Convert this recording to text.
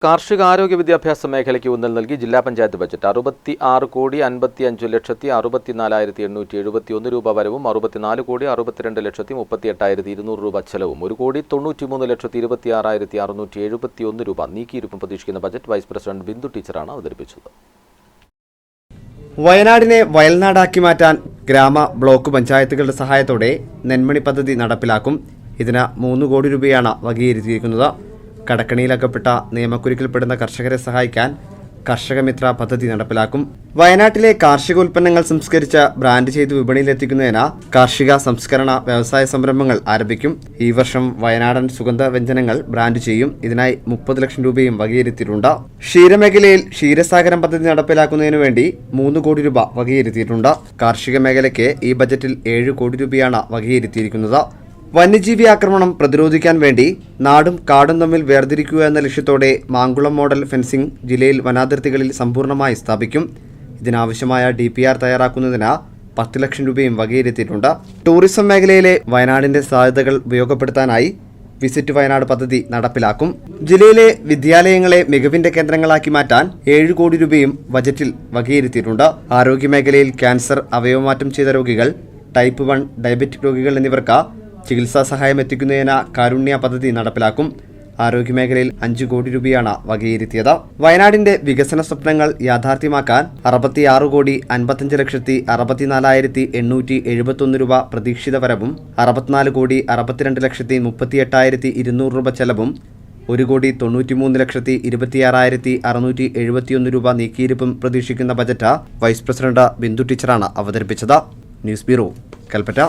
കാർഷിക ആരോഗ്യ വിദ്യാഭ്യാസ മേഖലയ്ക്ക് ഊന്നൽ നൽകി ജില്ലാ പഞ്ചായത്ത് ബജറ്റ് 66,55,64,871 രൂപ വരവും 64,62,38,200 രൂപ ചെലവും 1,93,26,671 രൂപ നീക്കിയിരുപ്പും പ്രതീക്ഷിക്കുന്ന ബജറ്റ് വൈസ് പ്രസിഡന്റ് ബിന്ദു ടീച്ചറാണ് അവതരിപ്പിച്ചത്. വയനാടിനെ വയൽനാടാക്കി മാറ്റാൻ ഗ്രാമ ബ്ലോക്ക് പഞ്ചായത്തുകളുടെ സഹായത്തോടെ നെന്മണി പദ്ധതി നടപ്പിലാക്കും. ഇതിന് 3 കോടി രൂപയാണ് വകയിരുത്തിയിരിക്കുന്നത്. കടക്കണിയിലകപ്പെട്ട നിയമക്കുരുക്കിൽപ്പെടുന്ന കർഷകരെ സഹായിക്കാൻ കർഷകമിത്ര പദ്ധതി നടപ്പിലാക്കും. വയനാട്ടിലെ കാർഷികോൽപ്പന്നങ്ങൾ സംസ്കരിച്ച് ബ്രാൻഡ് ചെയ്ത് വിപണിയിലെത്തിക്കുന്നതിന് കാർഷിക സംസ്കരണ വ്യവസായ സംരംഭങ്ങൾ ആരംഭിക്കും. ഈ വർഷം വയനാടൻ സുഗന്ധ വ്യഞ്ജനങ്ങൾ ബ്രാൻഡ് ചെയ്യും. ഇതിനായി 30 ലക്ഷം രൂപയും വകയിരുത്തിയിട്ടുണ്ട്. ക്ഷീരമേഖലയിൽ ക്ഷീരസാഗരം പദ്ധതി നടപ്പിലാക്കുന്നതിനു വേണ്ടി 3 കോടി രൂപ വകയിരുത്തിയിട്ടുണ്ട്. കാർഷിക മേഖലയ്ക്ക് ഈ ബജറ്റിൽ 7 കോടി രൂപയാണ് വകയിരുത്തിയിരിക്കുന്നത്. വന്യജീവി ആക്രമണം പ്രതിരോധിക്കാൻ വേണ്ടി നാടും കാടും തമ്മിൽ വേർതിരിക്കുക എന്ന ലക്ഷ്യത്തോടെ മാങ്കുളം മോഡൽ ഫെൻസിംഗ് ജില്ലയിൽ വനാതിർത്തികളിൽ സമ്പൂർണ്ണമായി സ്ഥാപിക്കും. ഇതിനാവശ്യമായ DPR തയ്യാറാക്കുന്നതിന് 10 ലക്ഷം രൂപയും വകയിരുത്തിയിട്ടുണ്ട്. ടൂറിസം മേഖലയിലെ വയനാടിന്റെ സാധ്യതകൾ ഉപയോഗപ്പെടുത്താനായി വിസിറ്റ് വയനാട് പദ്ധതി നടപ്പിലാക്കും. ജില്ലയിലെ വിദ്യാലയങ്ങളെ മികവിന്റെ കേന്ദ്രങ്ങളാക്കി മാറ്റാൻ 7 കോടി രൂപയും ബജറ്റിൽ വകയിരുത്തിയിട്ടുണ്ട്. ആരോഗ്യമേഖലയിൽ ക്യാൻസർ, അവയവമാറ്റം ചെയ്ത രോഗികൾ, ടൈപ്പ് 1 ഡയബറ്റിക് രോഗികൾ എന്നിവർക്ക് ചികിത്സാ സഹായം എത്തിക്കുന്നതിന് കാരുണ്യ പദ്ധതി നടപ്പിലാക്കും. ആരോഗ്യമേഖലയിൽ 5 കോടി രൂപയാണ് വകയിരുത്തിയത്. വയനാടിന്റെ വികസന സ്വപ്നങ്ങൾ യാഥാർത്ഥ്യമാക്കാൻ 66,55,64,871 രൂപ പ്രതീക്ഷിത വരവും 64,62,38,200 രൂപ ചെലവും 1,93,26,671 രൂപ നീക്കിയിരിപ്പും പ്രതീക്ഷിക്കുന്ന ബജറ്റ് വൈസ് പ്രസിഡന്റ് ബിന്ദു ടീച്ചറാണ് അവതരിപ്പിച്ചത്. News bureau, Kalpetta.